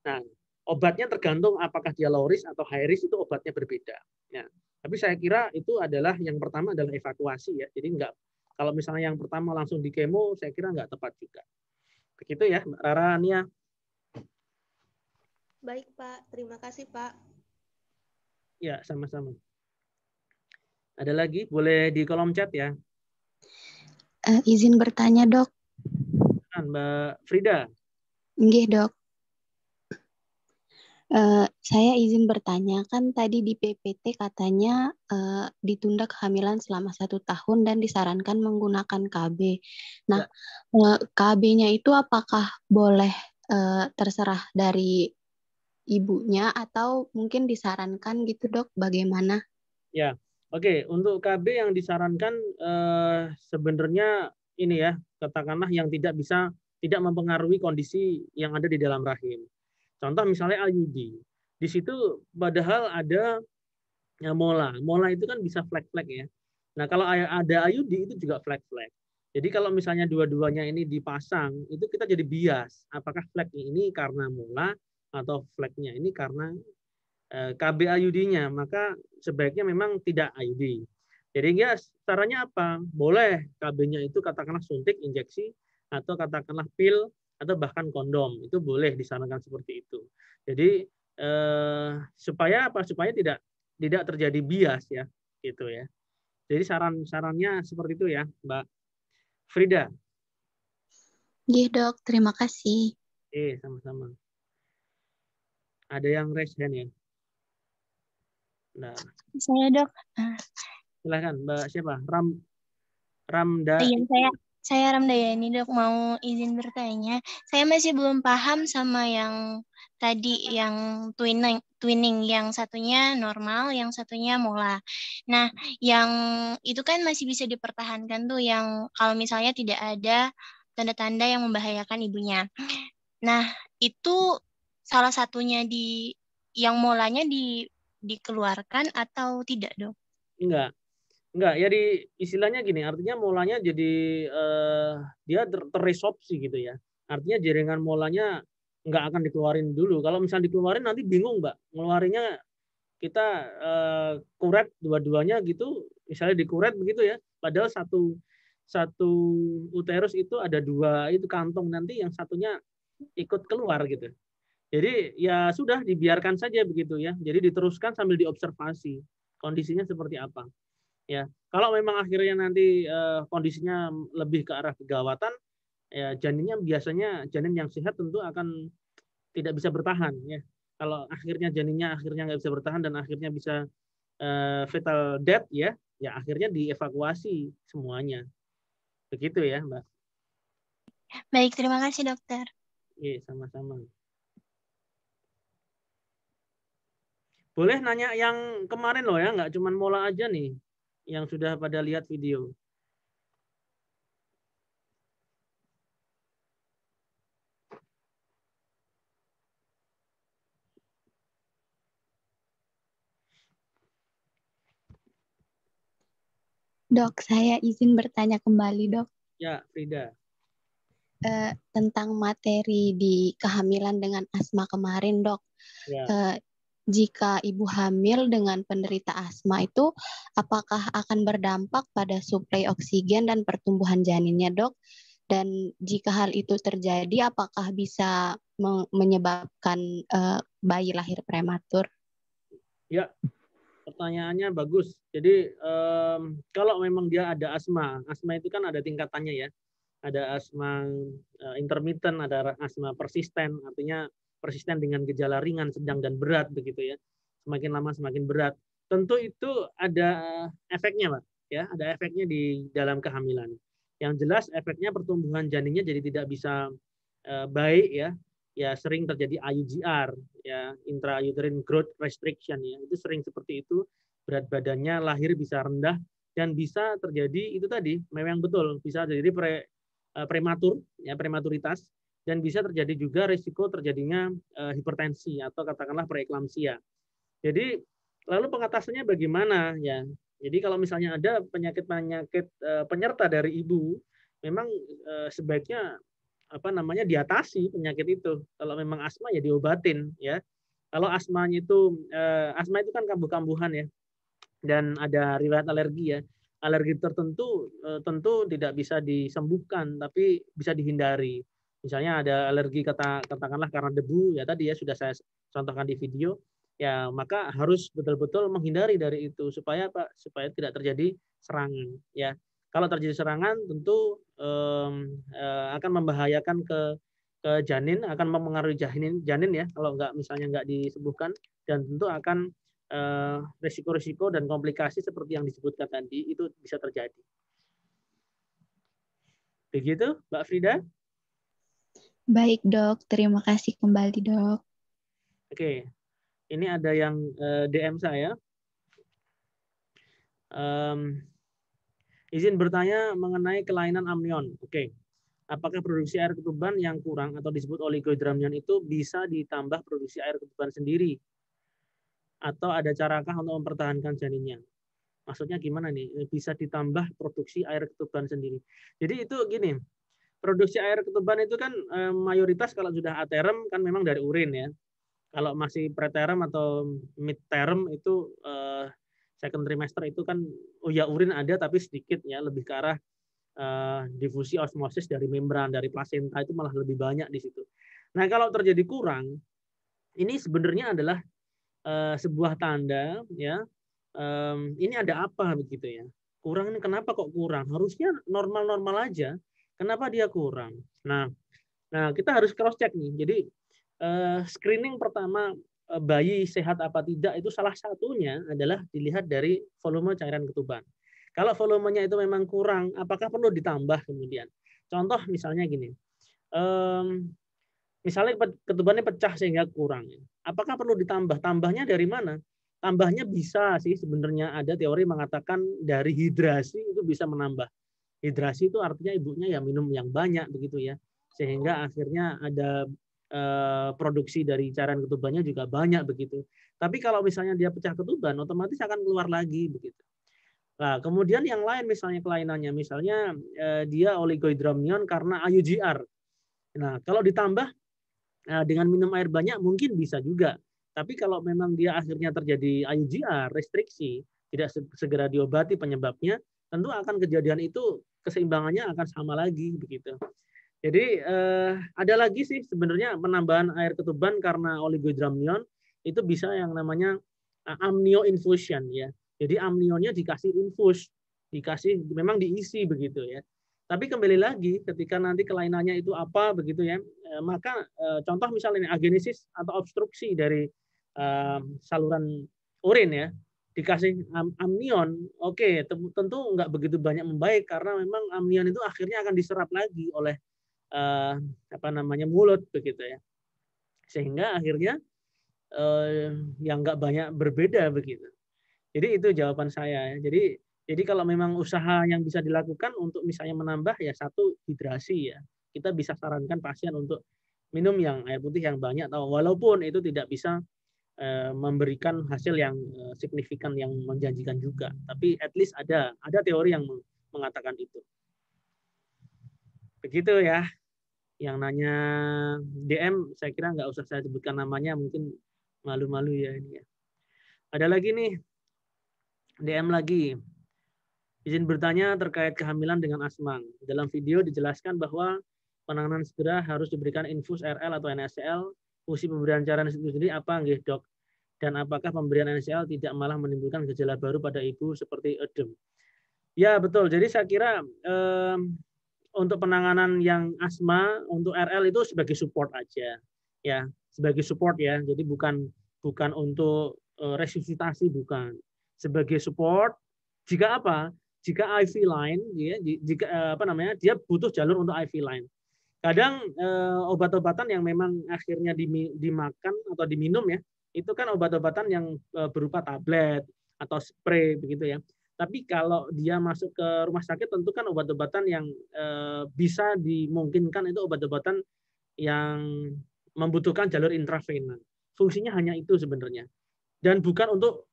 S1: Nah, obatnya tergantung apakah dia low risk atau high risk itu obatnya berbeda. Ya. Tapi saya kira itu adalah yang pertama adalah evakuasi ya. Jadi kalau misalnya yang pertama langsung di kemo, saya kira nggak tepat juga. Begitu ya, Mbak Rara, Nia.
S4: Baik Pak, terima kasih Pak.
S1: Ya, sama-sama. Ada lagi? Boleh di kolom chat ya.
S5: Izin bertanya dok.
S1: Mbak Frida.
S5: Nggih dok. Saya izin bertanya, kan tadi di PPT katanya ditunda kehamilan selama 1 tahun dan disarankan menggunakan KB. Nah, ya. KB-nya itu apakah boleh terserah dari ibunya atau mungkin disarankan gitu dok? Bagaimana?
S1: Ya, oke. Untuk KB yang disarankan sebenarnya ini ya, katakanlah yang tidak mempengaruhi kondisi yang ada di dalam rahim. Contoh misalnya IUD. Di situ padahal ada mola. Mola itu kan bisa flag-flag ya. Nah, kalau ada IUD itu juga flag-flag. Jadi kalau misalnya dua-duanya ini dipasang, itu kita jadi bias. Apakah flag ini karena mola atau flagnya ini karena KB IUD-nya, maka sebaiknya memang tidak IUD. Jadi ya caranya apa? Boleh KB-nya itu katakanlah suntik, injeksi, atau katakanlah pil, atau bahkan kondom. Itu boleh disarankan seperti itu. Jadi supaya apa? Supaya tidak terjadi bias ya, gitu ya. Jadi sarannya seperti itu ya, Mbak Frida.
S5: Iya dok, terima kasih.
S1: Sama-sama. Ada yang raise hand ya? Nah,
S6: Saya dok.
S1: silahkan Mbak siapa? Ramda.
S6: Iya, saya Ramdayani dok, mau izin bertanya. Saya masih belum paham sama yang tadi yang twinning, yang satunya normal, yang satunya mola. Nah, yang itu kan masih bisa dipertahankan tuh, yang kalau misalnya tidak ada tanda-tanda yang membahayakan ibunya. Nah, itu salah satunya yang molanya dikeluarkan atau tidak dok?
S1: Enggak, ya istilahnya gini, artinya molanya jadi dia terresorpsi gitu ya. Artinya jaringan molanya enggak akan dikeluarin dulu. Kalau misalnya dikeluarin nanti bingung, Mbak. Ngeluarinnya kita kuret dua-duanya gitu, misalnya dikuret begitu ya. Padahal satu uterus itu ada dua itu kantong, nanti yang satunya ikut keluar gitu. Jadi ya sudah dibiarkan saja begitu ya. Jadi diteruskan sambil diobservasi kondisinya seperti apa. Ya, kalau memang akhirnya nanti kondisinya lebih ke arah kegawatan, ya janinnya biasanya janin yang sehat tentu akan tidak bisa bertahan ya. Kalau akhirnya janinnya nggak bisa bertahan dan akhirnya bisa fetal death ya, ya akhirnya dievakuasi semuanya. Begitu ya, Mbak.
S6: Baik, terima kasih dokter.
S1: Iya, sama-sama. Boleh nanya yang kemarin loh ya, nggak cuma mola aja nih yang sudah pada lihat video.
S5: Dok, saya izin bertanya kembali dok.
S1: Ya, Frida.
S5: Tentang materi di kehamilan dengan asma kemarin dok.
S1: Ya.
S5: Jika ibu hamil dengan penderita asma itu apakah akan berdampak pada suplai oksigen dan pertumbuhan janinnya dok? Dan jika hal itu terjadi apakah bisa menyebabkan bayi lahir prematur?
S1: Ya, pertanyaannya bagus. Jadi kalau memang dia ada asma itu kan ada tingkatannya ya. Ada asma intermittent, ada asma persisten, artinya persisten dengan gejala ringan, sedang, dan berat begitu ya. Semakin lama semakin berat. Tentu itu ada efeknya, Pak. Ya, ada efeknya di dalam kehamilan. Yang jelas efeknya pertumbuhan janinnya jadi tidak bisa baik ya. Ya sering terjadi IUGR ya, intrauterine growth restriction ya. Itu sering seperti itu. Berat badannya lahir bisa rendah dan bisa terjadi itu tadi, memang betul bisa terjadi prematur ya, prematuritas, dan bisa terjadi juga risiko terjadinya hipertensi atau katakanlah preeklamsia. Jadi lalu pengatasannya bagaimana ya? Jadi kalau misalnya ada penyakit-penyakit penyerta dari ibu, memang sebaiknya diatasi penyakit itu. Kalau memang asma ya diobatin ya. Kalau asma itu kan kambuh-kambuhan ya, dan ada riwayat alergi ya. Alergi tertentu tentu tidak bisa disembuhkan, tapi bisa dihindari. Misalnya ada alergi katakanlah karena debu ya, tadi ya sudah saya contohkan di video. Ya maka harus betul-betul menghindari dari itu supaya supaya tidak terjadi serangan ya. Kalau terjadi serangan tentu akan membahayakan ke janin, akan mempengaruhi janin ya kalau misalnya nggak disembuhkan, dan tentu akan risiko-risiko dan komplikasi seperti yang disebutkan tadi itu bisa terjadi. Begitu, Mbak Frida?
S5: Baik dok, terima kasih kembali dok.
S1: Oke, ini ada yang DM saya. Izin bertanya mengenai kelainan amnion. Oke. Apakah produksi air ketuban yang kurang atau disebut oligohidramnion itu bisa ditambah produksi air ketuban sendiri? Atau ada carakah untuk mempertahankan janinnya? Maksudnya gimana nih? Bisa ditambah produksi air ketuban sendiri. Jadi itu gini, produksi air ketuban itu kan mayoritas kalau sudah aterem kan memang dari urin ya. Kalau masih preterm atau midterm itu second trimester itu kan urin ada tapi sedikit ya, lebih ke arah difusi osmosis dari membran, dari plasenta itu malah lebih banyak di situ. Nah kalau terjadi kurang, ini sebenarnya adalah sebuah tanda ya, ini ada apa begitu ya. Kurang ini kenapa kok kurang? Harusnya normal-normal aja. Kenapa dia kurang? Nah Nah, kita harus cross check nih. Jadi screening pertama bayi sehat apa tidak itu salah satunya adalah dilihat dari volume cairan ketuban. Kalau volumenya itu memang kurang, apakah perlu ditambah kemudian? Contoh misalnya gini, misalnya ketubannya pecah sehingga kurang, apakah perlu ditambah? Tambahnya dari mana? Tambahnya bisa sih sebenarnya, ada teori mengatakan dari hidrasi itu bisa menambah. Hidrasi itu artinya ibunya ya minum yang banyak begitu ya, sehingga akhirnya ada produksi dari cairan ketubannya juga banyak begitu. Tapi kalau misalnya dia pecah ketuban, otomatis akan keluar lagi begitu. Nah, kemudian yang lain misalnya kelainannya, misalnya dia oligohidramnion karena IUGR. Nah, kalau ditambah dengan minum air banyak mungkin bisa juga. Tapi kalau memang dia akhirnya terjadi IUGR, restriksi, tidak segera diobati penyebabnya, tentu akan kejadian itu keseimbangannya akan sama lagi begitu. Jadi ada lagi sih sebenarnya penambahan air ketuban karena oligohidramnion itu bisa yang namanya amnio infusion ya. Jadi amnionnya dikasih infus, dikasih memang diisi begitu ya. Tapi kembali lagi ketika nanti kelainannya itu apa begitu ya, maka contoh misalnya ini agenesis atau obstruksi dari saluran urin ya, dikasih amnion, oke, tentu nggak begitu banyak membaik karena memang amnion itu akhirnya akan diserap lagi oleh mulut begitu ya, sehingga akhirnya yang nggak banyak berbeda begitu. Jadi itu jawaban saya. Jadi kalau memang usaha yang bisa dilakukan untuk misalnya menambah ya satu hidrasi ya, kita bisa sarankan pasien untuk minum yang air putih yang banyak, atau walaupun itu tidak bisa memberikan hasil yang signifikan yang menjanjikan juga, tapi at least ada teori yang mengatakan itu. Begitu ya. Yang nanya DM saya kira nggak usah saya sebutkan namanya, mungkin malu-malu ya ini ya. Ada lagi nih DM lagi. Izin bertanya terkait kehamilan dengan asma. Dalam video dijelaskan bahwa penanganan segera harus diberikan infus RL atau NaCl. Fungsi pemberian cairan itu sendiri apa nggih, Dok? Dan apakah pemberian NaCl tidak malah menimbulkan gejala baru pada ibu seperti edem? Ya, betul. Jadi saya kira untuk penanganan yang asma, untuk RL itu sebagai support aja. Ya, sebagai support ya. Jadi bukan untuk resusitasi, bukan. Sebagai support, jika apa? Jika IV line, ya, jika dia butuh jalur untuk IV line. Kadang obat-obatan yang memang akhirnya dimakan atau diminum ya, itu kan obat-obatan yang berupa tablet atau spray begitu ya. Tapi kalau dia masuk ke rumah sakit, tentu kan obat-obatan yang bisa dimungkinkan itu obat-obatan yang membutuhkan jalur intravena. Fungsinya hanya itu sebenarnya. Dan bukan untuk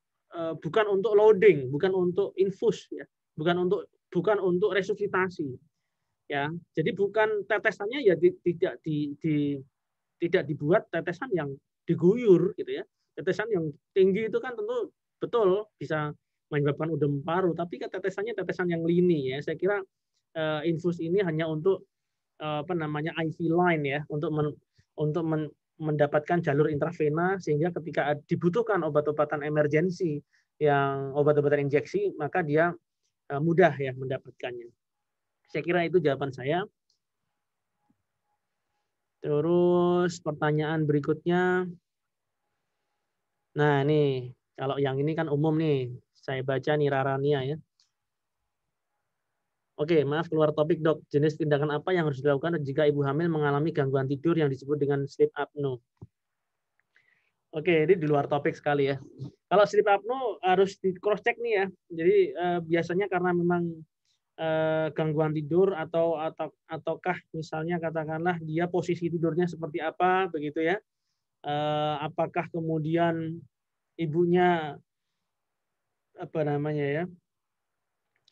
S1: loading, bukan untuk infus ya, bukan untuk resusitasi. Ya, jadi bukan tetesannya ya tidak dibuat tetesan yang diguyur gitu ya. Tetesan yang tinggi itu kan tentu betul bisa menyebabkan udem paru, tapi tetesannya tetesan yang lini ya. Saya kira infus ini hanya untuk IV line ya, untuk mendapatkan jalur intravena sehingga ketika dibutuhkan obat-obatan emergensi yang obat-obatan injeksi, maka dia mudah ya mendapatkannya. Saya kira itu jawaban saya. Terus pertanyaan berikutnya. Nah, nih, kalau yang ini kan umum nih. Saya baca nih Rarania ya. Oke, maaf keluar topik, Dok. Jenis tindakan apa yang harus dilakukan jika ibu hamil mengalami gangguan tidur yang disebut dengan sleep apnea? Oke, ini di luar topik sekali ya. Kalau sleep apnea harus di cross check nih ya. Jadi biasanya karena memang gangguan tidur ataukah misalnya katakanlah dia posisi tidurnya seperti apa begitu ya. Apakah kemudian ibunya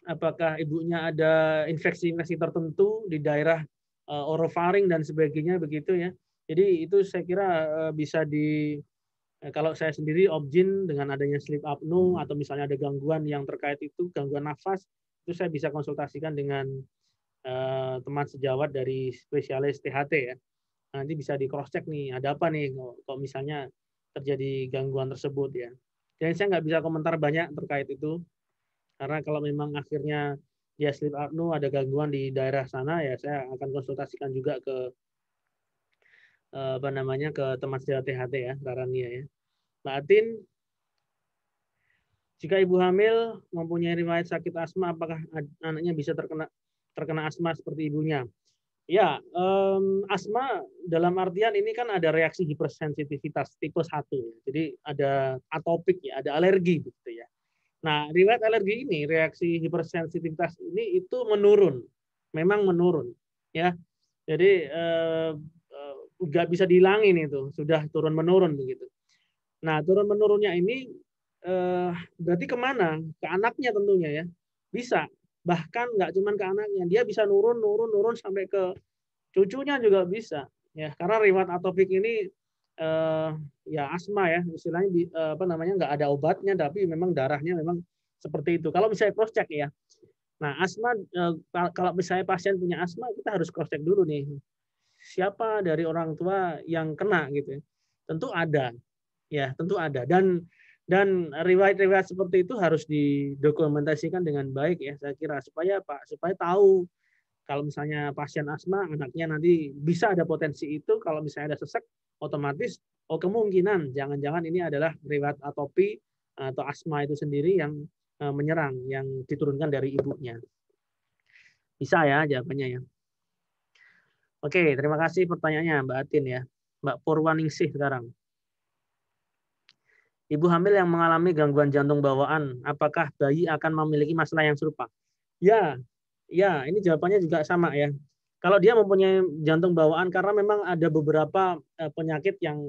S1: apakah ibunya ada infeksi tertentu di daerah orofaring dan sebagainya begitu ya. Jadi itu saya kira bisa kalau saya sendiri objin dengan adanya sleep apnea atau misalnya ada gangguan yang terkait itu, gangguan nafas, itu saya bisa konsultasikan dengan teman sejawat dari spesialis THT ya. Nanti bisa di cross check nih, ada apa nih kalau misalnya terjadi gangguan tersebut ya. Dan saya nggak bisa komentar banyak terkait itu, karena kalau memang akhirnya dia sleep apnea ada gangguan di daerah sana ya, saya akan konsultasikan juga ke ke teman sejawat THT ya, Rarania ya. Mbak Atin, jika ibu hamil mempunyai riwayat sakit asma, apakah anaknya bisa terkena asma seperti ibunya? Ya, asma dalam artian ini kan ada reaksi hipersensitivitas tipe 1. Jadi ada atopik ya, ada alergi gitu ya. Nah, riwayat alergi ini, reaksi hipersensitivitas ini itu menurun. Memang menurun ya. Jadi nggak bisa dihilangin itu, sudah turun menurun begitu. Nah, turun menurunnya ini berarti kemana? Ke anaknya tentunya ya. Bisa. Bahkan nggak cuma ke anaknya, dia bisa nurun sampai ke cucunya juga bisa. Ya, karena riwayat atopik ini ya asma ya, istilahnya nggak ada obatnya, tapi memang darahnya memang seperti itu. Kalau misalnya cross check ya. Nah, asma kalau misalnya pasien punya asma, kita harus cross check dulu nih. Siapa dari orang tua yang kena gitu ya. Tentu ada. Ya, tentu ada. Dan riwayat-riwayat seperti itu harus didokumentasikan dengan baik ya, saya kira, supaya tahu kalau misalnya pasien asma anaknya nanti bisa ada potensi itu, kalau misalnya ada sesek otomatis kemungkinan jangan-jangan ini adalah riwayat atopi atau asma itu sendiri yang menyerang, yang diturunkan dari ibunya. Bisa ya jawabannya ya. Oke, terima kasih pertanyaannya Mbak Atin ya. Mbak Purwaningsih sekarang. Ibu hamil yang mengalami gangguan jantung bawaan, apakah bayi akan memiliki masalah yang serupa? Ya, ini jawabannya juga sama ya. Kalau dia mempunyai jantung bawaan, karena memang ada beberapa penyakit yang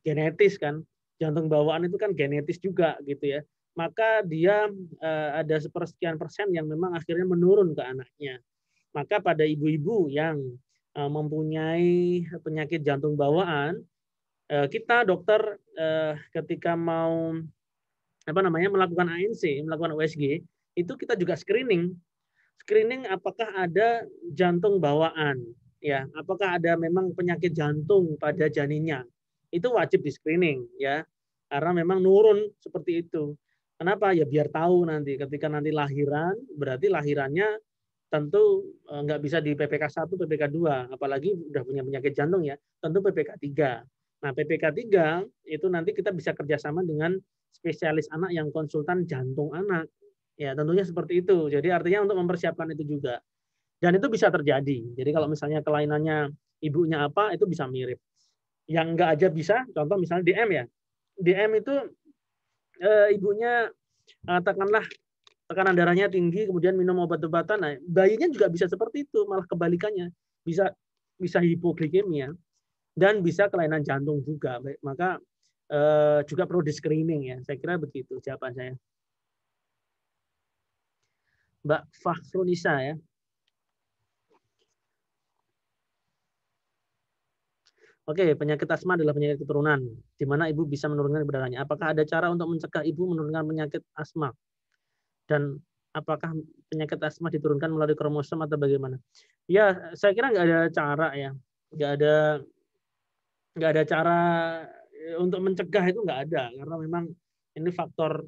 S1: genetis kan, jantung bawaan itu kan genetis juga gitu ya. Maka dia ada sepersekian persen yang memang akhirnya menurun ke anaknya. Maka pada ibu-ibu yang mempunyai penyakit jantung bawaan, kita dokter ketika mau melakukan ANC, melakukan USG, itu kita juga screening apakah ada jantung bawaan, ya, apakah ada memang penyakit jantung pada janinnya, itu wajib di screening ya, karena memang nurun seperti itu. Kenapa? Ya biar tahu nanti ketika nanti lahiran, berarti lahirannya tentu nggak bisa di PPK 1, PPK 2, apalagi udah punya penyakit jantung ya, tentu PPK 3. Nah, PPK 3 itu nanti kita bisa kerjasama dengan spesialis anak yang konsultan jantung anak. Ya, tentunya seperti itu. Jadi artinya untuk mempersiapkan itu juga. Dan itu bisa terjadi. Jadi kalau misalnya kelainannya ibunya apa, itu bisa mirip. Yang enggak aja bisa, contoh misalnya DM ya. DM itu ibunya tekanan darahnya tinggi, kemudian minum obat-obatan. Nah, bayinya juga bisa seperti itu, malah kebalikannya. Bisa hipoglikemia. Dan bisa kelainan jantung juga. Maka juga perlu di screening ya. Saya kira begitu jawaban saya. Mbak Fakhrunisa ya. Oke, penyakit asma adalah penyakit keturunan, di mana ibu bisa menurunkan beratnya. Apakah ada cara untuk mencegah ibu menurunkan penyakit asma? Dan apakah penyakit asma diturunkan melalui kromosom atau bagaimana? Ya, saya kira nggak ada cara ya. Nggak ada cara untuk mencegah, itu nggak ada, karena memang ini faktor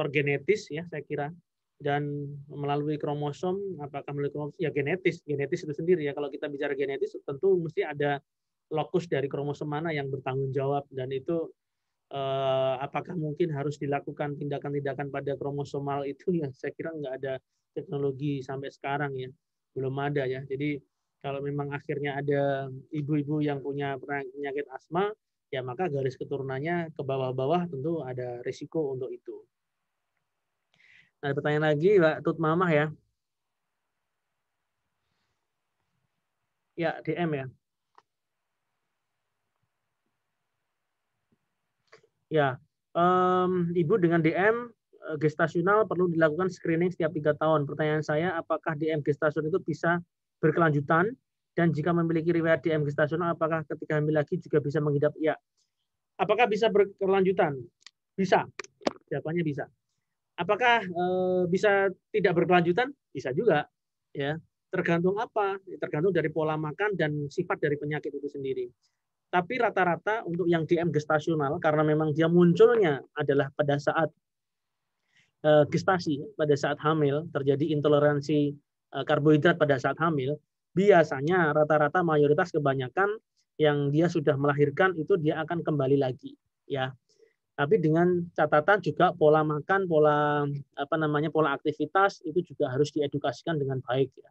S1: genetis ya, saya kira. Dan melalui kromosom, apakah melalui kromosom ya genetis itu sendiri ya. Kalau kita bicara genetis tentu mesti ada lokus dari kromosom mana yang bertanggung jawab, dan itu apakah mungkin harus dilakukan tindakan-tindakan pada kromosomal itu ya, saya kira nggak ada teknologi sampai sekarang ya, belum ada ya. Jadi kalau memang akhirnya ada ibu-ibu yang punya penyakit asma, ya maka garis keturunannya ke bawah-bawah tentu ada risiko untuk itu. Ada pertanyaan lagi, Mbak Tut Mamah ya. Ya, DM ya. Ya, ibu dengan DM gestasional perlu dilakukan screening setiap 3 tahun. Pertanyaan saya, apakah DM gestasional itu bisa berkelanjutan? Dan jika memiliki riwayat DM gestasional, apakah ketika hamil lagi juga bisa mengidap? Ya. Apakah bisa berkelanjutan? Bisa. Jawabannya bisa. Apakah bisa tidak berkelanjutan? Bisa juga. Ya. Tergantung apa? Tergantung dari pola makan dan sifat dari penyakit itu sendiri. Tapi rata-rata untuk yang DM gestasional, karena memang dia munculnya adalah pada saat gestasi, pada saat hamil, terjadi intoleransi karbohidrat pada saat hamil, biasanya rata-rata mayoritas kebanyakan yang dia sudah melahirkan itu dia akan kembali lagi, ya. Tapi dengan catatan juga pola makan, pola pola aktivitas itu juga harus diedukasikan dengan baik, ya.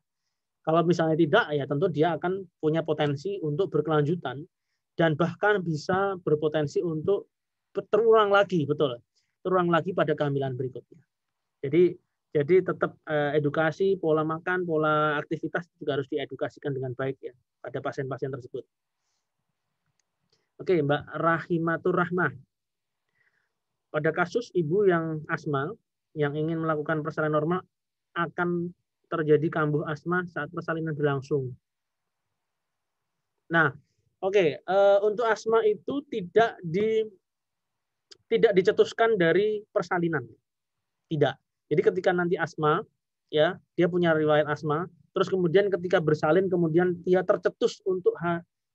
S1: Kalau misalnya tidak, ya tentu dia akan punya potensi untuk berkelanjutan dan bahkan bisa berpotensi untuk terulang lagi, betul, terulang lagi pada kehamilan berikutnya. Jadi tetap edukasi pola makan, pola aktivitas juga harus diedukasikan dengan baik ya pada pasien-pasien tersebut. Oke, Mbak Rahimatur Rahmah. Pada kasus ibu yang asma yang ingin melakukan persalinan normal akan terjadi kambuh asma saat persalinan berlangsung. Nah, oke, untuk asma itu tidak dicetuskan dari persalinan. Tidak. Jadi ketika nanti asma, ya dia punya riwayat asma, terus kemudian ketika bersalin kemudian dia tercetus untuk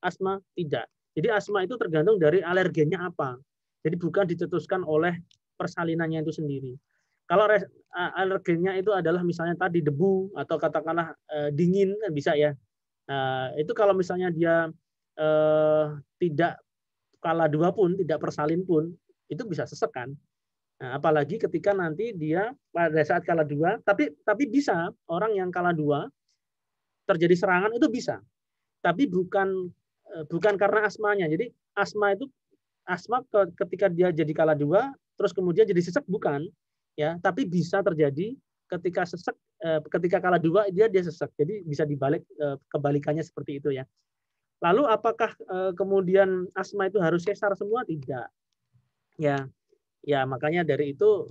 S1: asma, tidak. Jadi asma itu tergantung dari alergennya apa. Jadi bukan dicetuskan oleh persalinannya itu sendiri. Kalau alergennya itu adalah misalnya tadi debu atau katakanlah dingin kan bisa ya. Itu kalau misalnya dia tidak kala dua pun, tidak persalin pun, itu bisa sesek kan. Nah, apalagi ketika nanti dia pada saat kala dua, tapi bisa orang yang kala dua terjadi serangan itu bisa, tapi bukan karena asmanya. Jadi asma ketika dia jadi kala dua, terus kemudian jadi sesek bukan, ya, tapi bisa terjadi ketika sesek, ketika kala dua dia sesek. Jadi bisa dibalik kebalikannya seperti itu ya. Lalu apakah kemudian asma itu harus sesar semua? Tidak, ya. Ya, makanya dari itu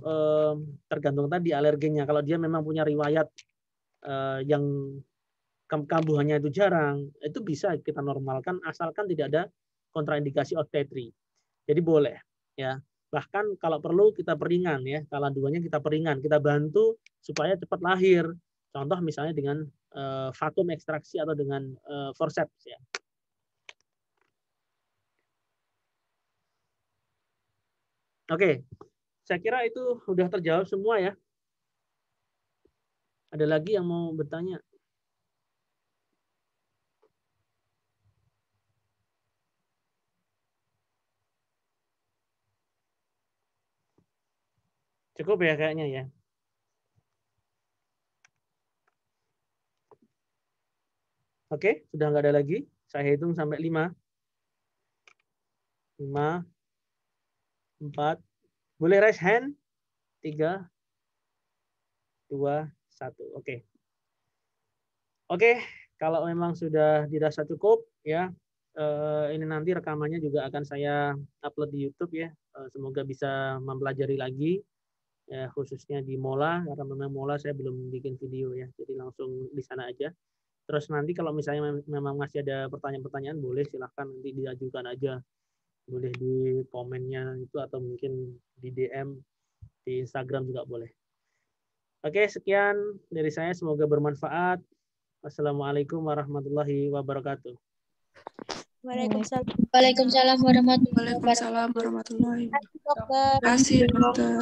S1: tergantung tadi alergennya. Kalau dia memang punya riwayat yang kambuhannya itu jarang, itu bisa kita normalkan asalkan tidak ada kontraindikasi obstetri. Jadi boleh, ya. Bahkan kalau perlu kita peringan ya, kala duanya kita peringan, kita bantu supaya cepat lahir. Contoh misalnya dengan vakum ekstraksi atau dengan forceps ya. Oke, saya kira itu sudah terjawab semua ya. Ada lagi yang mau bertanya? Cukup ya kayaknya ya. Oke, sudah nggak ada lagi. Saya hitung sampai 5. 5, 4. Boleh raise hand? 3, 2, 1. Oke. Oke, kalau memang sudah dirasa cukup ya, ini nanti rekamannya juga akan saya upload di YouTube ya. Semoga bisa mempelajari lagi ya, khususnya di Mola, karena memang Mola saya belum bikin video ya, jadi langsung di sana aja. Terus nanti kalau misalnya memang masih ada pertanyaan-pertanyaan, boleh silahkan nanti diajukan aja, boleh di komennya itu atau mungkin di DM di Instagram juga boleh. Oke, sekian dari saya, semoga bermanfaat. Wassalamualaikum warahmatullahi wabarakatuh.
S6: Waalaikumsalam. Waalaikumsalam warahmatullahi wabarakatuh.
S7: Waalaikumsalam warahmatullahi wabarakatuh.
S6: Terima kasih, dokter.
S7: Terima kasih, dokter.